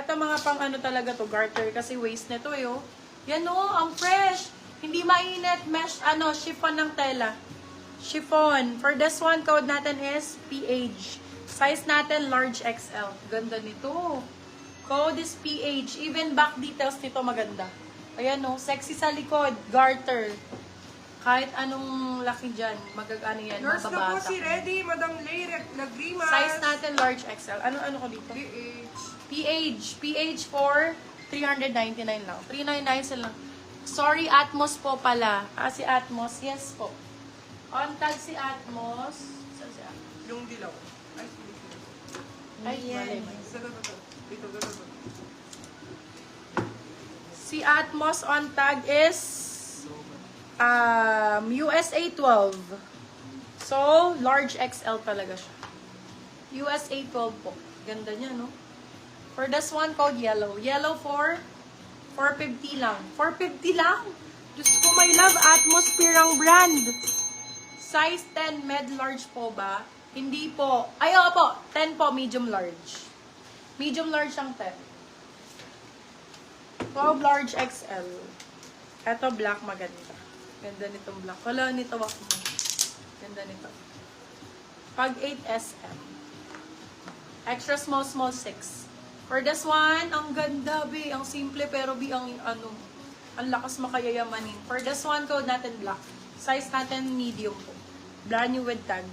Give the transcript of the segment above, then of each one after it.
Eto mga pang ano talaga to, garter. Kasi waist nito eh, oh. Yan oh, ang fresh. Hindi mainit, mesh, chiffon ng tela. Chiffon. For this one, code natin is PH. Size natin, large XL. Ganda nito. Code is PH. Even back details nito maganda. Ayan oh, sexy sa likod. Garter. Kahit anong laki dyan, magagano yan, Nurse na po mababata. si Ready, Madam Lay, nagrimas. Size natin, large XL. Ano ko dito? PH. PH for 399 lang. 399 sila. Sorry, Atmos po pala. Si Atmos. Yes po. On tag si Atmos. Saan si Atmos? Yung dilaw. Ay, Yes. Dito. Si Atmos on tag is USA 12. So, large XL talaga siya. USA 12 po. Ganda niya, no? For this one, code yellow. Yellow for 450 lang. 450 lang! Diyos ko, my love, Atmosphere ang brand. Size 10, med-large po ba? Hindi po. Ay, po. 10 po, medium-large. Medium-large ang 10. 12 large XL. Ito, black, maganda. Ganda nitong black. Wala nito ako. Ganda nito. Pag 8 SM. Extra small, 6. For this one, ang ganda, be. Ang simple, pero be, ang lakas makayayamanin. For this one, code natin black. Size natin medium po. Brand new with tag.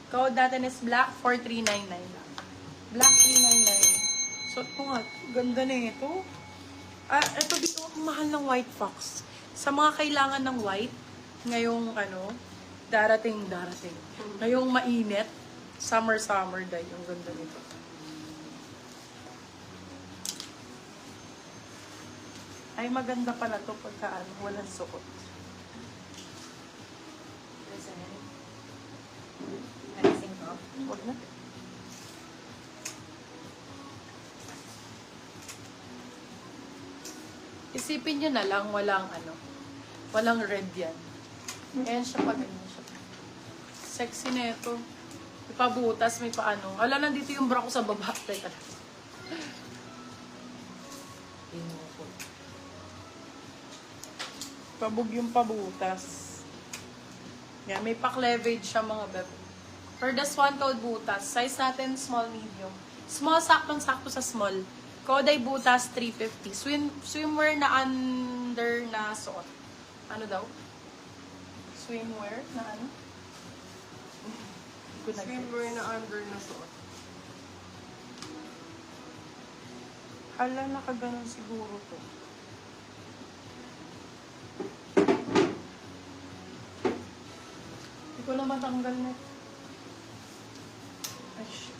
Code natin is black for 399 lang. Black 399. So, ito nga. Ganda na ito. Ito dito ang mahal ng white fox. Sa mga kailangan ng white, ngayong darating. Ngayong mainit, summer day. Ang ganda nito. Ay, maganda pala to pagka walang suot. Huwag na. Isipin nyo na lang, walang red yan. Ayan siya pag ganyan siya. Sexy na ito. May pabutas, may paano. Ala, nandito yung bra ko sa baba. Teka. Pabog yung pabutas. Yan, may pa-cleavage siya mga bebe. For this one, code butas. Size natin, small, medium. Small, saktong-sakto sa small. Code ay butas, 350. Swimwear na under na suot. Ano daw? Swimwear na ano? Swimwear na under na suot. Hala, nakaganon siguro to. Hindi ko na matanggal na. Ay, shit.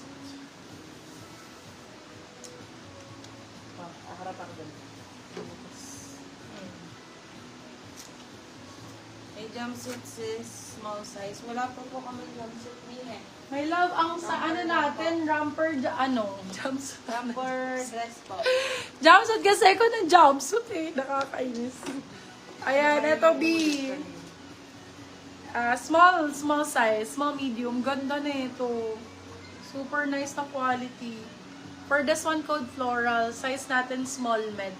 Harap ang ganda. May jumpsuit sis, small size. Wala pa po kami jumpsuit niya eh. My love, ang sa natin, jumpsuit. Jumper dress po. Jumpsuit kasi ako ng jumpsuit eh. Nakakainis. Ayan, eto B. Small size, small medium. Ganda na ito. Super nice na quality. For this one, code floral. Size natin, small med.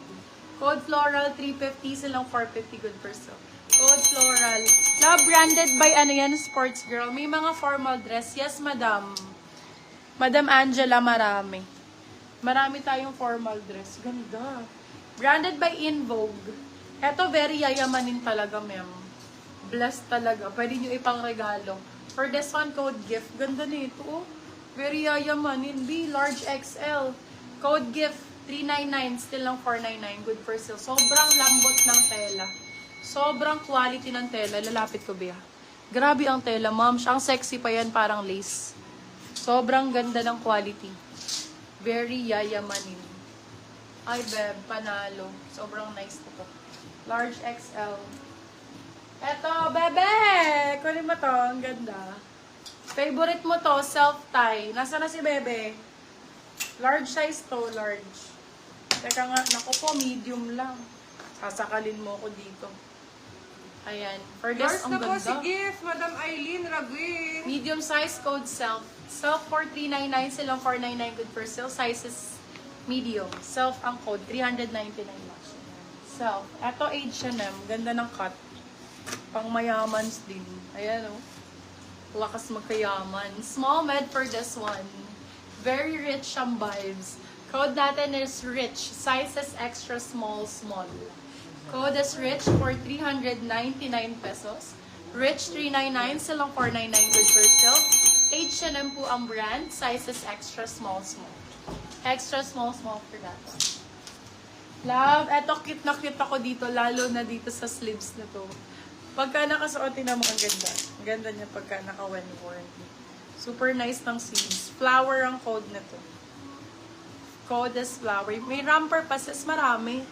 Code floral, 350. Silang 450 good per sale. Code floral. Love branded by Sports Girl. May mga formal dress. Yes, madam. Madam Angela, marami. Marami tayong formal dress. Ganda. Branded by In Vogue. Eto, very yayamanin talaga, ma'am. Blessed talaga. Pwede nyo ipang regalo. For this one, code gift. Ganda nito, oh. Very yayamanin. B, large XL. Code gift, 399. Still lang 499. Good for sale. Sobrang lambot ng tela. Sobrang quality ng tela. Lalapit ko, Bea. Grabe ang tela, ma'am. Ang sexy pa yan, parang lace. Sobrang ganda ng quality. Very yayamanin. Ay, beb, panalo. Sobrang nice to. Large XL. Eto, bebe! Kunin mo to. Ang ganda. Favorite mo to, self-tie. Nasaan na si bebe? Large size to, large. Teka nga, naku po, medium lang. Sasakalin mo ko dito. Ayan. For this, Yours ang na po ganda. si gift, Madam Eileen Raguin. Medium size, code self. Self for 399, silang 499 good for sale. Sizes Medium. Self ang code. 399 lang. Self. Ito H&M. Ganda ng cut. Pang mayamans din. Ayan o. Lakas magkayaman. Small med for this one. Very rich ang vibes. Code natin is rich. Sizes extra small, small. Code is rich for 399 pesos. Rich 399, silang 499 good for silk. H&M po ang brand. Sizes extra small, small. Extra small, small for that one. Love, eto cute na cute ako dito, lalo na dito sa sleeves na to. Pagka nakasuotin na mo, ang ganda. Ang ganda niya pagka naka-when worn. Super nice ng sleeves. Flower ang code na to. Code is flower. May romper pa, sis, marami.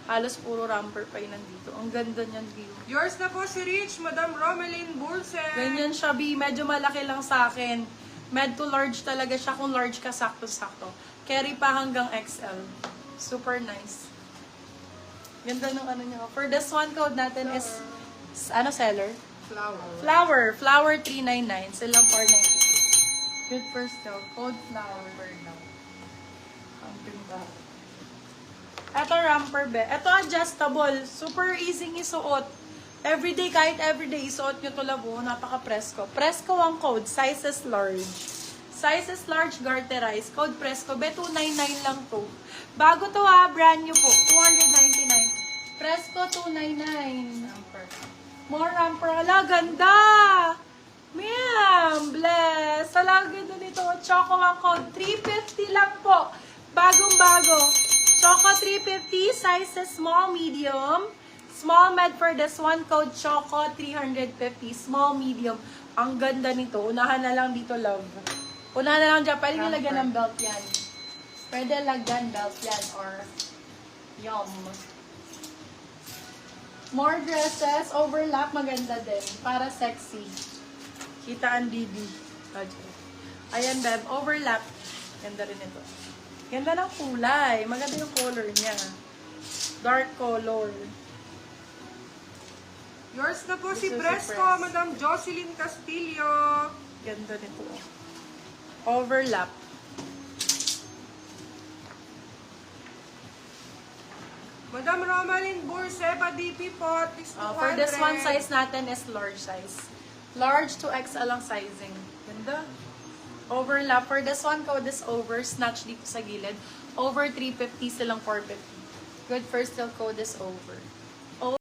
Halos puro romper pa yun nandito. Ang ganda niyan, view. Yours na po si Rich, Madam Romeline Burse. Ganyan siya, B. Medyo malaki lang sa akin. Med to large talaga siya. Kung large ka, sakto-sakto. Carry pa hanggang XL. Super nice. Ganda ng ano niya. For this one, code natin is, ano seller? Flower. Flower 399. Silang 499. Good first though. Code flower now. Ang ganda. Ito romper be. Ito adjustable. Super easy isuot. Everyday, kahit everyday, isuot nyo to labo. Napaka-presko. Presko ang code. Sizes large. Sizes large, garterize. Code Presko. Be, 299 lang to. Bago to ha. Brand new po. 299. Presko, 299. More romper. Ala, ganda! Ma'am, bless. Ala, ganda nito. Choco ang code. 350 lang po. Bagong-bago. Choco 350. Sizes small, medium. Small med for this one. Code Choco 350. Small, medium. Ang ganda nito. Unahan na lang dito, love. Unahan na lang dyan. Pwede nilagyan ng belt yan. Pwede lagyan belt yan. Or, yum. More dresses. Overlap. Maganda din. Para sexy. Kita ang BB. Ayan, Beb. Overlap. Ganda rin ito. Ganda ng kulay. Maganda yung color niya. Dark color. Yours na po si This is Presko, Pres. Madam Jocelyn Castillo. Ganda nito. Overlap. Madam Romeline Burse, pa-DP po, at least 200. For this one, size natin is large size. Large to XL ang sizing. Ganda. Overlap. For this one, code is over. Snatch dito sa gilid. Over 350, silang 450. Good first still code is over.